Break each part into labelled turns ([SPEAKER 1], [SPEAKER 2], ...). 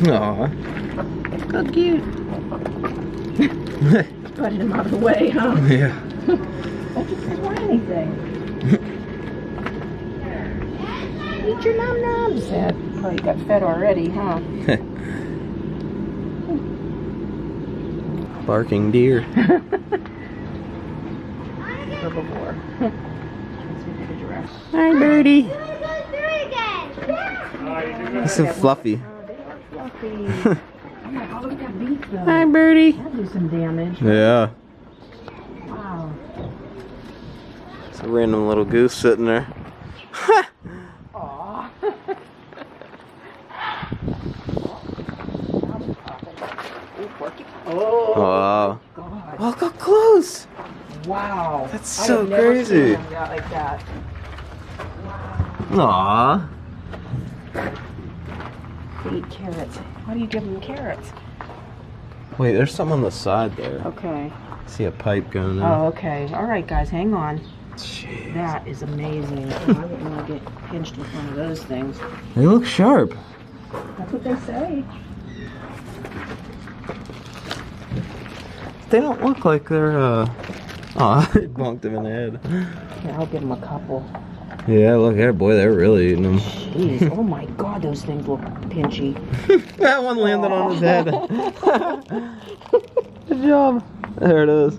[SPEAKER 1] Aw. How cute.
[SPEAKER 2] Putting him out of the way, huh?
[SPEAKER 1] Yeah.
[SPEAKER 2] Don't you want anything? Eat your num-nums. Oh, you got fed already, huh?
[SPEAKER 1] Barking deer.
[SPEAKER 2] Herbivore.
[SPEAKER 1] Hi, birdie.
[SPEAKER 3] Yeah.
[SPEAKER 1] He's so fluffy.
[SPEAKER 2] Oh, they are fluffy. Oh my God, look at that beak though.
[SPEAKER 1] Hi, birdie.
[SPEAKER 2] That'll do some damage.
[SPEAKER 1] Yeah.
[SPEAKER 2] Wow.
[SPEAKER 1] It's a random little goose sitting there.
[SPEAKER 2] Aw. Oh,
[SPEAKER 1] Wow.
[SPEAKER 2] God.
[SPEAKER 1] Look how close.
[SPEAKER 2] Wow.
[SPEAKER 1] That's
[SPEAKER 2] I
[SPEAKER 1] so
[SPEAKER 2] have never
[SPEAKER 1] crazy.
[SPEAKER 2] seen them like that.
[SPEAKER 1] Aw.
[SPEAKER 2] They eat carrots. Why do you give them carrots?
[SPEAKER 1] Wait, there's something on the side there.
[SPEAKER 2] Okay.
[SPEAKER 1] See a pipe going in.
[SPEAKER 2] Oh, okay. All right, guys, hang on.
[SPEAKER 1] Jeez.
[SPEAKER 2] That is amazing. I wouldn't want to get pinched with one of those things.
[SPEAKER 1] They look sharp.
[SPEAKER 2] That's what they say.
[SPEAKER 1] They don't look like they're, Aw, it bonked him in the head.
[SPEAKER 2] Here, I'll give them a couple.
[SPEAKER 1] Yeah, look here, boy, they're really eating them.
[SPEAKER 2] Jeez. Oh my God, those things look pinchy.
[SPEAKER 1] That one landed on his head. Good job. There it is.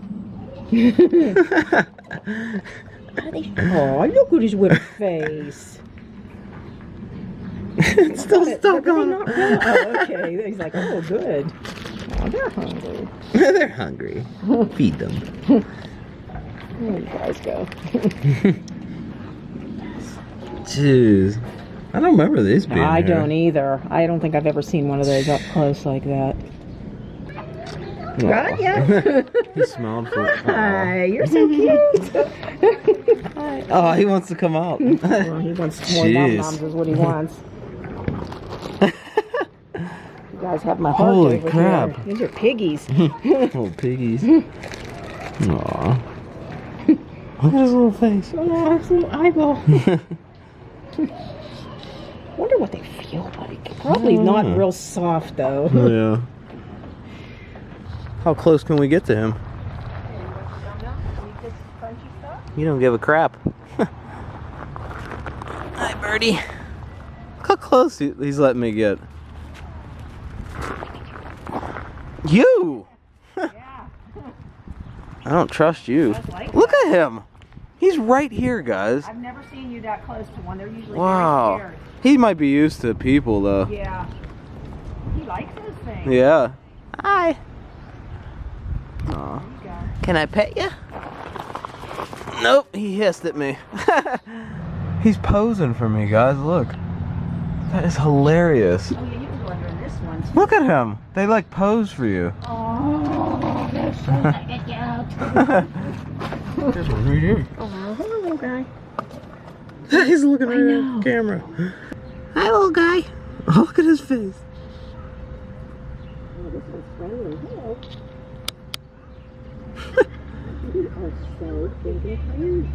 [SPEAKER 2] Oh, look at his little face.
[SPEAKER 1] It's still stuck on him.
[SPEAKER 2] Oh, okay. He's like, oh, good. Oh, they're hungry.
[SPEAKER 1] They're hungry. Feed them.
[SPEAKER 2] There you guys go.
[SPEAKER 1] Jeez. I don't remember these being
[SPEAKER 2] I
[SPEAKER 1] here.
[SPEAKER 2] don't either. I don't think I've ever seen one of those up close like that. Got ya?
[SPEAKER 1] He smelled for
[SPEAKER 2] Hi, you're so cute. Hi.
[SPEAKER 1] Oh, he wants to come out.
[SPEAKER 2] Well, he wants more
[SPEAKER 1] Jeez.
[SPEAKER 2] num-nums is what he wants. You guys have my heart
[SPEAKER 1] Holy
[SPEAKER 2] over
[SPEAKER 1] crap.
[SPEAKER 2] here. These are piggies.
[SPEAKER 1] Little piggies. Aw. Look at his little face.
[SPEAKER 2] Oh, his little eyeball. Wonder what they feel like. Probably not real soft though.
[SPEAKER 1] Yeah. How close can we get to him? You don't give a crap. Hi, birdie. Look how close he's letting me get. You!
[SPEAKER 2] Yeah.
[SPEAKER 1] I don't trust you.
[SPEAKER 2] Like
[SPEAKER 1] Look at him. He's right here, guys.
[SPEAKER 2] I've never seen you that close to one. They're usually
[SPEAKER 1] Wow.
[SPEAKER 2] very scared.
[SPEAKER 1] He might be used to people, though.
[SPEAKER 2] Yeah. He likes those things.
[SPEAKER 1] Yeah. Hi. Aw.
[SPEAKER 2] There you go.
[SPEAKER 1] Can I pet you? Nope, he hissed at me. He's posing for me, guys. Look. That is hilarious.
[SPEAKER 2] Oh yeah, you can go under this one too.
[SPEAKER 1] Look at him. They like pose for you.
[SPEAKER 2] Oh, they're so get out.
[SPEAKER 1] There's one right here.
[SPEAKER 2] Oh, hello, little guy.
[SPEAKER 1] He's looking
[SPEAKER 2] I
[SPEAKER 1] right
[SPEAKER 2] know.
[SPEAKER 1] at the camera. Hi, little guy. Oh, look at his face.
[SPEAKER 2] Oh, this one's friendly. Hello. You are so stinking cute.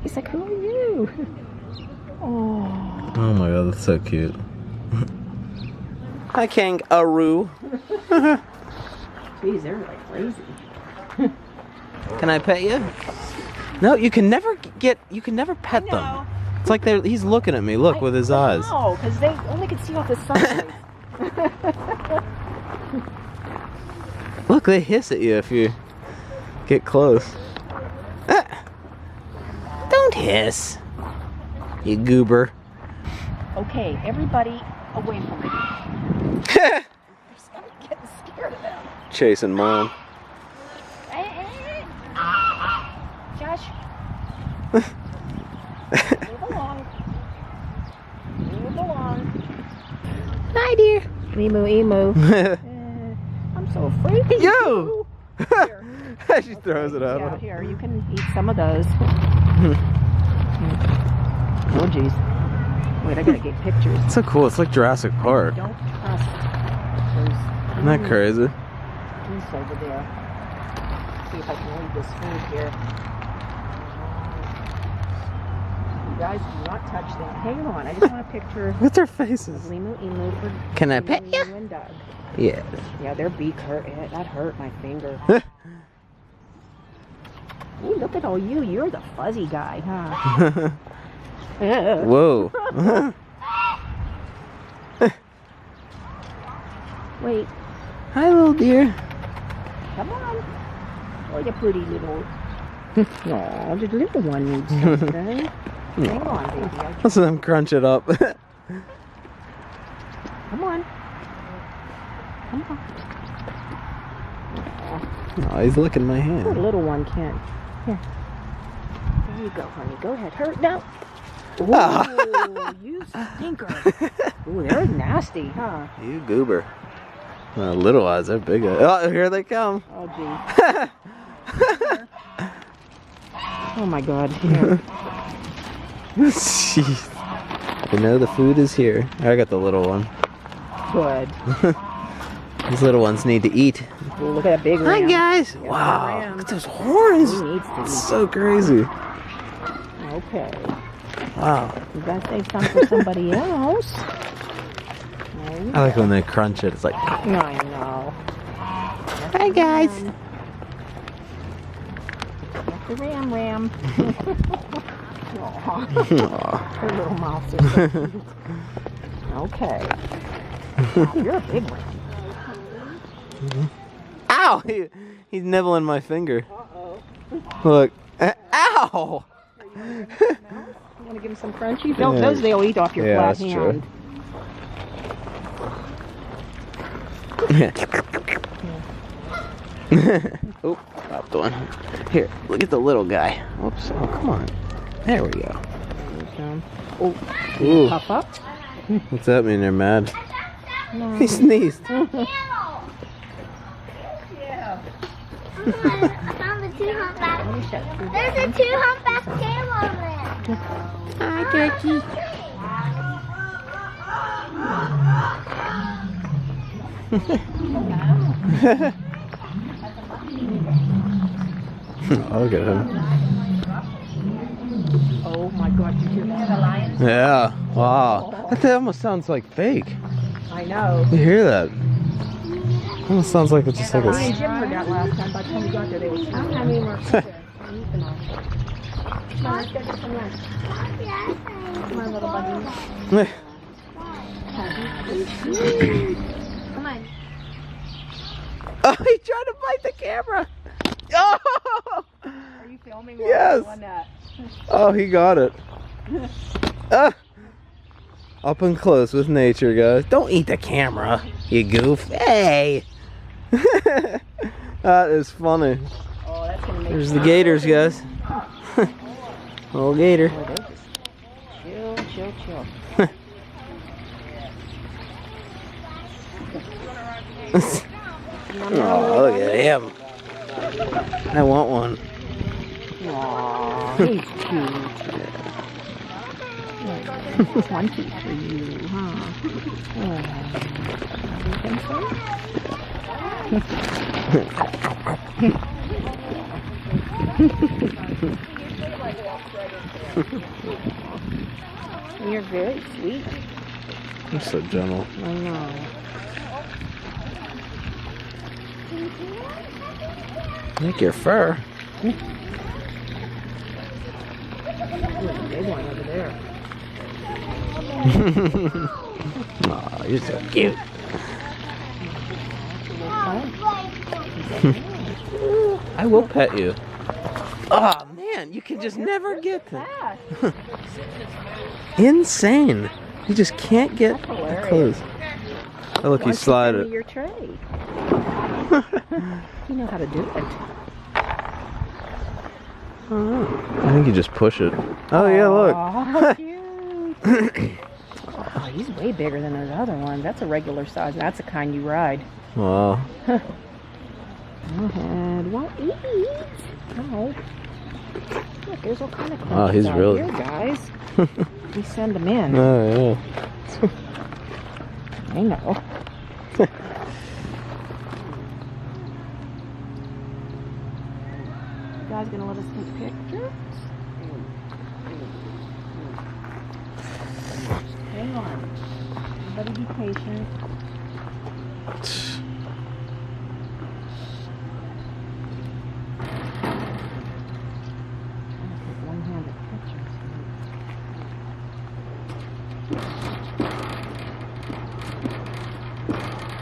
[SPEAKER 2] He's like, who are you? Oh.
[SPEAKER 1] Oh my god, that's so cute. Hi, kangaroo.
[SPEAKER 2] Geez, they're like crazy.
[SPEAKER 1] Can I pet you? No, you can never pet them.
[SPEAKER 2] No.
[SPEAKER 1] It's like he's looking at me, look, with his eyes.
[SPEAKER 2] No, because they only can see off the side.
[SPEAKER 1] Look, they hiss at you if you get close. Ah. Don't hiss, you goober.
[SPEAKER 2] Okay, everybody away from me. They're getting scared of them.
[SPEAKER 1] Chasing mom.
[SPEAKER 2] Josh. Move along. Move along. Hi, dear. Emu, emu. I'm so afraid of
[SPEAKER 1] Yo!
[SPEAKER 2] you. Here.
[SPEAKER 1] She throws it at
[SPEAKER 2] Yeah,
[SPEAKER 1] him.
[SPEAKER 2] here, you can eat some of those. Oh, jeez. Wait, I gotta get pictures.
[SPEAKER 1] It's so cool. It's like Jurassic Park.
[SPEAKER 2] Don't trust those
[SPEAKER 1] Isn't that crazy?
[SPEAKER 2] geese over there. See if I can read this food here. guys, do not touch them. Hang on, I just want a picture
[SPEAKER 1] What's their faces?
[SPEAKER 2] of Limu Emu for
[SPEAKER 1] Can I pet
[SPEAKER 2] Limu
[SPEAKER 1] you?
[SPEAKER 2] and Doug.
[SPEAKER 1] Yes.
[SPEAKER 2] Yeah, their beak hurt. That hurt my finger. Ooh, look at all you. You're the fuzzy guy, huh?
[SPEAKER 1] Whoa.
[SPEAKER 2] Wait,
[SPEAKER 1] Hi, little dear.
[SPEAKER 2] come on. Oh, you pretty little. Aw, the little one needs something. Hang on, baby.
[SPEAKER 1] Let's let them crunch it up.
[SPEAKER 2] Come on. Come on.
[SPEAKER 1] Oh, he's licking my
[SPEAKER 2] The
[SPEAKER 1] hand.
[SPEAKER 2] little one can't. Here. There you go, honey. Go ahead. Hurt. No. Ooh,
[SPEAKER 1] Ah.
[SPEAKER 2] you stinker. Ooh, they're nasty, huh?
[SPEAKER 1] You goober. Little eyes, they're big eyes. Oh, here they come.
[SPEAKER 2] Oh, gee. Oh, my God. Here.
[SPEAKER 1] Jeez. You know the food is here. I got the little one.
[SPEAKER 2] Good.
[SPEAKER 1] These little ones need to eat.
[SPEAKER 2] Ooh, look at that big
[SPEAKER 1] Hi
[SPEAKER 2] ram.
[SPEAKER 1] guys.
[SPEAKER 2] Yeah,
[SPEAKER 1] Wow.
[SPEAKER 2] ram.
[SPEAKER 1] Look at those horns.
[SPEAKER 2] He needs to
[SPEAKER 1] It's
[SPEAKER 2] eat.
[SPEAKER 1] so crazy.
[SPEAKER 2] Okay.
[SPEAKER 1] Wow.
[SPEAKER 2] You gotta save some for somebody else.
[SPEAKER 1] I like when they crunch it. It's like.
[SPEAKER 2] I know.
[SPEAKER 1] Hi guys.
[SPEAKER 2] That's the ram. Aw,
[SPEAKER 1] Aw.
[SPEAKER 2] her little mouth is so cute. Okay. Wow, you're a big ram.
[SPEAKER 1] Ow! He's nibbling my finger.
[SPEAKER 2] Uh-oh.
[SPEAKER 1] Look. Ow!
[SPEAKER 2] You want to give him some crunchies? No,
[SPEAKER 1] Yeah.
[SPEAKER 2] those they'll eat off your
[SPEAKER 1] Yeah,
[SPEAKER 2] flat
[SPEAKER 1] that's true.
[SPEAKER 2] hand.
[SPEAKER 1] Oh, dropped one. Here, look at the little guy. Whoops. Oh, come on. There we go.
[SPEAKER 2] Oh,
[SPEAKER 1] Ooh.
[SPEAKER 2] puff up?
[SPEAKER 1] What's that mean? They're mad?
[SPEAKER 2] No.
[SPEAKER 1] He sneezed.
[SPEAKER 3] I found the two humpback.
[SPEAKER 2] Let me show you.
[SPEAKER 3] There's a two humpback camel there.
[SPEAKER 1] Hi, Turkey. Oh, look at him.
[SPEAKER 2] Oh my God, you hear that?
[SPEAKER 1] Yeah. Wow. That almost sounds like fake.
[SPEAKER 2] I know.
[SPEAKER 1] You hear that? Almost sounds like it's just like
[SPEAKER 2] Brian and
[SPEAKER 1] a.
[SPEAKER 2] Jim heard that last time. By the time we got there, they were I don't have any more food there. I'm eating them all. Come on, let's go get some lunch. Come on, little buddy. Come on.
[SPEAKER 1] Oh, he tried to bite the camera. Oh!
[SPEAKER 2] Are you filming?
[SPEAKER 1] Yes. Oh, he got it. Ah! Up and close with nature, guys. Don't eat the camera, you goof. Hey! That is funny.
[SPEAKER 2] Oh, that's gonna make
[SPEAKER 1] There's the
[SPEAKER 2] sense.
[SPEAKER 1] gators, guys. Little gator.
[SPEAKER 2] Oh, they just chill.
[SPEAKER 1] Oh, look at him. I want one.
[SPEAKER 2] Aw, he's cute. One teeth for you, huh? Oh, you think so? You're very sweet.
[SPEAKER 1] You're so gentle.
[SPEAKER 2] I know.
[SPEAKER 1] Like your fur.
[SPEAKER 2] There's a big one over there.
[SPEAKER 1] Aw, you're so cute. I will pet you. Oh man, you can just never get them. Insane. You just can't get
[SPEAKER 2] That's hilarious.
[SPEAKER 1] close. Oh, look, he slided
[SPEAKER 2] Your tray. You know how to do it.
[SPEAKER 1] I think you just push it. Oh yeah, look.
[SPEAKER 2] Aw, cute. Oh, he's way bigger than those other ones. That's a regular size. That's the kind you ride.
[SPEAKER 1] Wow.
[SPEAKER 2] Go ahead. What eat? No. Look, there's all kind of crunches
[SPEAKER 1] Oh, he's
[SPEAKER 2] out
[SPEAKER 1] really-
[SPEAKER 2] here, guys. We send them in.
[SPEAKER 1] Oh
[SPEAKER 2] I know. You guys gonna let us take pictures? Be patient. One-handed pictures.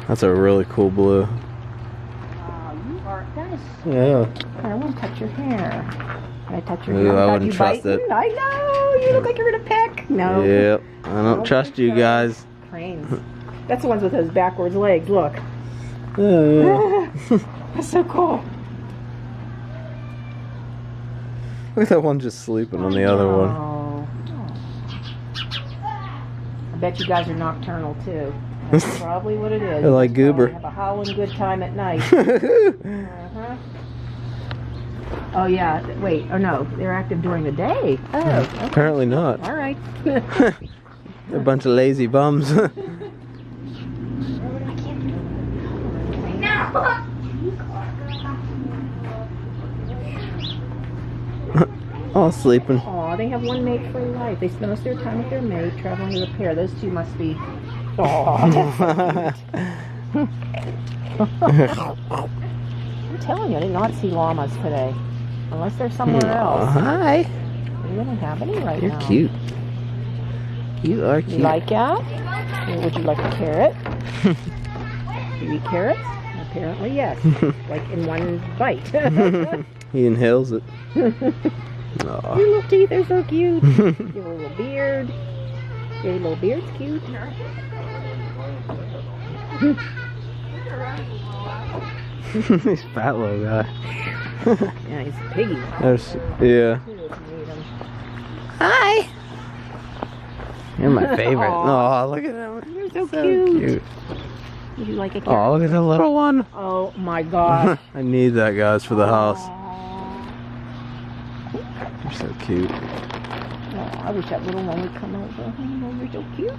[SPEAKER 1] That's a really cool blue.
[SPEAKER 2] Wow, you are, that is,
[SPEAKER 1] Yeah.
[SPEAKER 2] I want to touch your hair. Can I touch your
[SPEAKER 1] Ooh,
[SPEAKER 2] hair?
[SPEAKER 1] I
[SPEAKER 2] without
[SPEAKER 1] wouldn't
[SPEAKER 2] you
[SPEAKER 1] trust
[SPEAKER 2] biting?
[SPEAKER 1] it.
[SPEAKER 2] I know, you look like you're gonna peck. No.
[SPEAKER 1] Yep. I don't trust you guys.
[SPEAKER 2] Cranes. That's the ones with those backwards legs, look.
[SPEAKER 1] Yeah.
[SPEAKER 2] That's so cool.
[SPEAKER 1] Look at that one just sleeping on the other one.
[SPEAKER 2] Oh. I bet you guys are nocturnal too. That's probably what it is.
[SPEAKER 1] They're like
[SPEAKER 2] You
[SPEAKER 1] Goober.
[SPEAKER 2] have a howling good time at night. Uh-huh. Oh yeah, wait, oh no, they're active during the day. Oh, okay.
[SPEAKER 1] Apparently not.
[SPEAKER 2] All right.
[SPEAKER 1] They're a bunch of lazy bums. All sleeping.
[SPEAKER 2] Aw, they have one mate for life. They spend most of their time with their mate, traveling as a pair. Those two must be. Aw. I'm telling you, I did not see llamas today. Unless they're somewhere else.
[SPEAKER 1] Hi.
[SPEAKER 2] We don't have any right
[SPEAKER 1] You're
[SPEAKER 2] now.
[SPEAKER 1] cute. You are cute.
[SPEAKER 2] You like that? Or would you like a carrot? You eat carrots? Apparently, yes. Like in one bite.
[SPEAKER 1] He inhales it. Aw.
[SPEAKER 2] Your little teeth are so cute. Your little beard. Your little beard's cute.
[SPEAKER 1] He's a fat little guy.
[SPEAKER 2] Yeah, he's a piggy.
[SPEAKER 1] There's, yeah. Hi. You're my favorite.
[SPEAKER 2] Aw.
[SPEAKER 1] Oh, look at him.
[SPEAKER 2] You're so cute. Would you like a carrot?
[SPEAKER 1] Oh, look at the little one.
[SPEAKER 2] Oh my gosh.
[SPEAKER 1] I need that, guys, for the house.
[SPEAKER 2] Aw.
[SPEAKER 1] You're so cute.
[SPEAKER 2] Oh, I wish that little one would come over. Oh, you're so cute.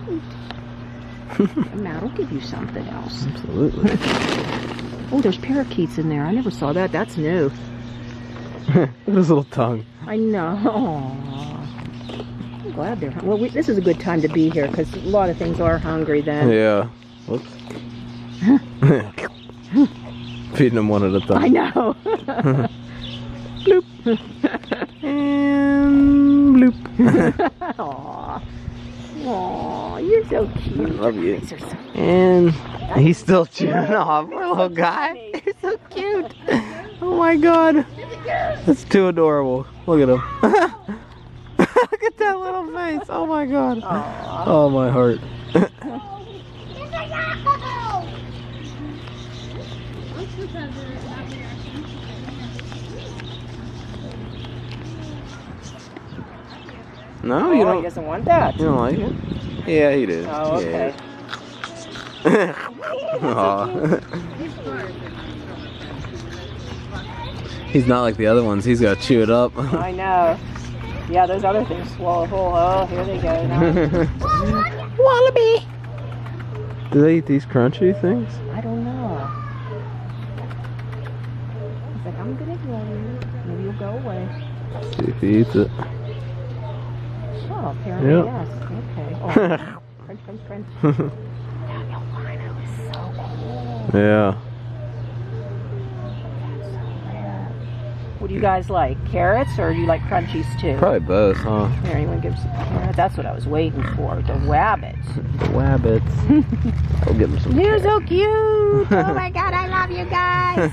[SPEAKER 2] And Matt will give you something else.
[SPEAKER 1] Absolutely.
[SPEAKER 2] Oh, there's parakeets in there. I never saw that. That's new.
[SPEAKER 1] Look at his little tongue.
[SPEAKER 2] I know. Aw. I'm glad they're hungry. Well, this is a good time to be here because a lot of things are hungry then.
[SPEAKER 1] Yeah. Whoops. Feeding them one at a time.
[SPEAKER 2] I know.
[SPEAKER 1] Bloop. And bloop.
[SPEAKER 2] Aw. Aw, you're so cute.
[SPEAKER 1] I love you.
[SPEAKER 2] These are so
[SPEAKER 1] And he's still chewing off. Poor little guy. He's so cute. Oh my god. That's too adorable. Look at him. Look at that little face. Oh my god.
[SPEAKER 2] Aw.
[SPEAKER 1] Oh my heart. No, you
[SPEAKER 2] He
[SPEAKER 1] don't.
[SPEAKER 2] doesn't want that.
[SPEAKER 1] You don't like it? Yeah, he did.
[SPEAKER 2] Oh, okay.
[SPEAKER 1] Yeah. Aw. He's not like the other ones. He's got to chew it up.
[SPEAKER 2] I know. Yeah, those other things swallow whole. Oh, here they go now. Wallaby!
[SPEAKER 1] Do they eat these crunchy things?
[SPEAKER 2] I don't know. He's like, I'm gonna ignore you. Maybe you'll go away.
[SPEAKER 1] See if he eats it.
[SPEAKER 2] Oh, apparently
[SPEAKER 1] Yep.
[SPEAKER 2] yes. Okay. Oh, crunch, crunch, crunch. That albino is so cool.
[SPEAKER 1] Yeah.
[SPEAKER 2] That's so rare. What do you guys like? Carrots or do you like crunchies too?
[SPEAKER 1] Probably both, huh?
[SPEAKER 2] Here, anyone gives carrots? That's what I was waiting for. The wabbits.
[SPEAKER 1] The wabbits. I'll give him some.
[SPEAKER 2] You're
[SPEAKER 1] carrots.
[SPEAKER 2] so cute. Oh my god, I love you guys.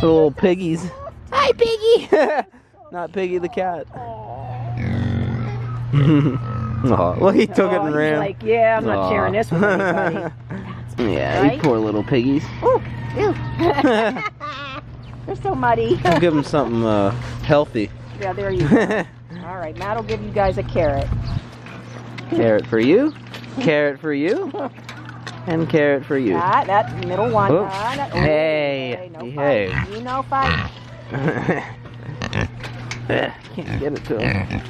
[SPEAKER 1] The little piggies. Hi, Piggy. Not Piggy the cat. Oh, look, he took it and
[SPEAKER 2] he's
[SPEAKER 1] ran.
[SPEAKER 2] like, yeah, I'm not
[SPEAKER 1] Aw.
[SPEAKER 2] sharing this with anybody.
[SPEAKER 1] Yeah,
[SPEAKER 2] Right?
[SPEAKER 1] you poor little piggies.
[SPEAKER 2] Ooh, ew. They're so muddy.
[SPEAKER 1] I'll give him something healthy.
[SPEAKER 2] Yeah, there you go. All right, Matt will give you guys a carrot.
[SPEAKER 1] Carrot for you, carrot for you, and carrot for you.
[SPEAKER 2] That middle one.
[SPEAKER 1] Oops.
[SPEAKER 2] Hey, no
[SPEAKER 1] behave.
[SPEAKER 2] fight. You no fight.
[SPEAKER 1] Can't get it to him.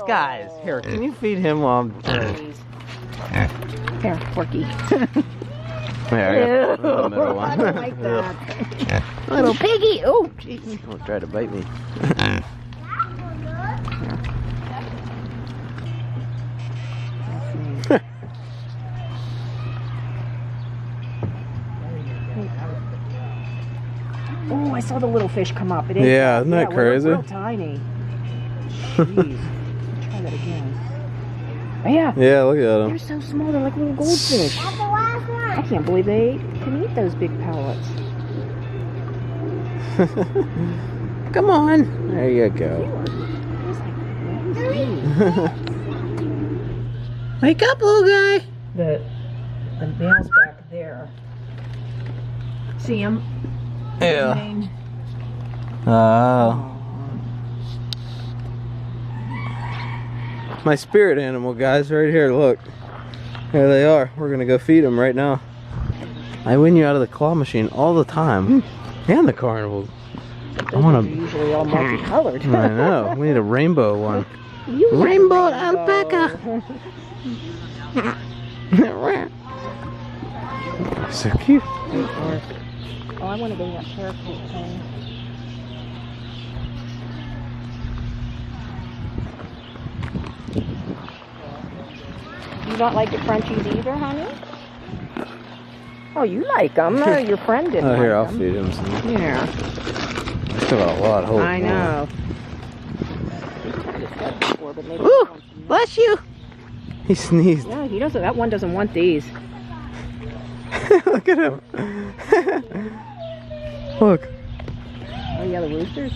[SPEAKER 1] Guys, here, can you feed him while I'm...
[SPEAKER 2] Please. Here, Porky.
[SPEAKER 1] There, I got the middle
[SPEAKER 2] I
[SPEAKER 1] one.
[SPEAKER 2] don't like that. Little piggy. Oh, jeez.
[SPEAKER 1] Don't try to bite me.
[SPEAKER 2] Oh, I saw the little fish come up. It ate
[SPEAKER 1] Yeah,
[SPEAKER 2] that.
[SPEAKER 1] isn't that
[SPEAKER 2] well, they're
[SPEAKER 1] crazy?
[SPEAKER 2] real tiny. Jeez. Try that again. Oh, yeah.
[SPEAKER 1] Yeah, look at
[SPEAKER 2] They're
[SPEAKER 1] them.
[SPEAKER 2] so small. They're like little goldfish.
[SPEAKER 3] That's the last
[SPEAKER 2] I
[SPEAKER 3] one.
[SPEAKER 2] can't believe they can eat those big pellets.
[SPEAKER 1] Come on. There you go. Wake up, little guy.
[SPEAKER 2] The male's back there. See him?
[SPEAKER 1] Yeah. Oh. My spirit animal, guys, right here. Look. Here they are. We're gonna go feed them right now. I win you out of the claw machine all the time. And the carnival. I
[SPEAKER 2] They're
[SPEAKER 1] want
[SPEAKER 2] usually all multicolored.
[SPEAKER 1] to. I know. We need a rainbow one.
[SPEAKER 2] You like
[SPEAKER 1] Rainbow
[SPEAKER 2] rainbow.
[SPEAKER 1] alpaca. So cute.
[SPEAKER 2] Oh, I want to go to that parakeet thing. You don't like the crunchies either, honey? Oh, you like them. Your friend didn't
[SPEAKER 1] Oh, here, I'll
[SPEAKER 2] like them.
[SPEAKER 1] feed him some.
[SPEAKER 2] Yeah,
[SPEAKER 1] I still got a lot. Holy
[SPEAKER 2] I
[SPEAKER 1] moly.
[SPEAKER 2] know.
[SPEAKER 1] Ooh, bless you. He sneezed.
[SPEAKER 2] No, he doesn't. That one doesn't want these.
[SPEAKER 1] Look at him. Look.
[SPEAKER 2] Oh, yeah, the roosters.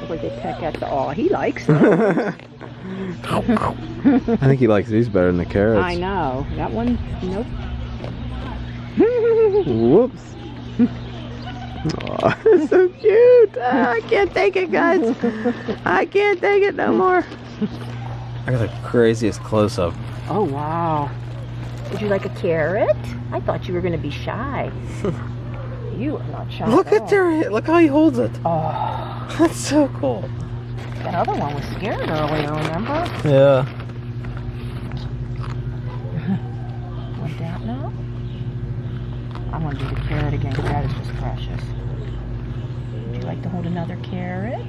[SPEAKER 2] Look like they peck at the. Oh, he likes them.
[SPEAKER 1] I think he likes these better than the carrots.
[SPEAKER 2] I know. That one, nope.
[SPEAKER 1] Whoops. Aw, so cute. Ah, I can't take it, guys. I can't take it no more. I got the craziest close-up.
[SPEAKER 2] Oh, wow. Would you like a carrot? I thought you were going to be shy. You are not shy.
[SPEAKER 1] Look
[SPEAKER 2] at
[SPEAKER 1] at their, look how he holds it.
[SPEAKER 2] Oh,
[SPEAKER 1] That's so cool.
[SPEAKER 2] that other one was scared earlier, remember?
[SPEAKER 1] Yeah.
[SPEAKER 2] Want that now? I want to do the carrot again because that is just precious. Would you like to hold another carrot?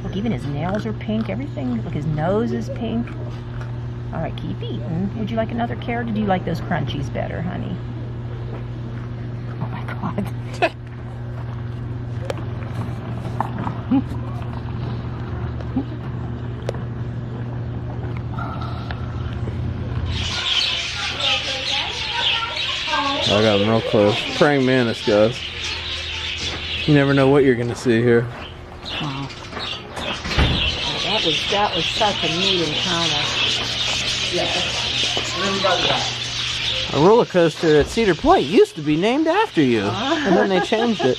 [SPEAKER 2] Look, even his nails are pink, everything. Look, his nose is pink. All right, keep eating. Would you like another carrot or do you like those crunchies better, honey? Oh my God.
[SPEAKER 1] I got him real close. Praying mantis, guys. You never know what you're gonna see here.
[SPEAKER 2] Wow. That was such a neat encounter.
[SPEAKER 1] A roller coaster at Cedar Point used to be named after you, and then they changed it.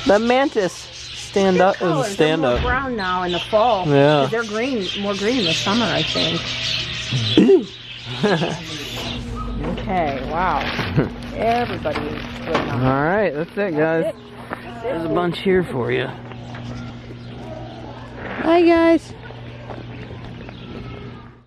[SPEAKER 1] The mantis stand up is a
[SPEAKER 2] Colors,
[SPEAKER 1] stand
[SPEAKER 2] they're
[SPEAKER 1] up.
[SPEAKER 2] more brown now in the fall.
[SPEAKER 1] Yeah.
[SPEAKER 2] 'Cause they're green, more green in the summer, I think. Okay, wow. Everybody is good now.
[SPEAKER 1] All right, that's it, guys. There's a bunch here for you. Bye, guys.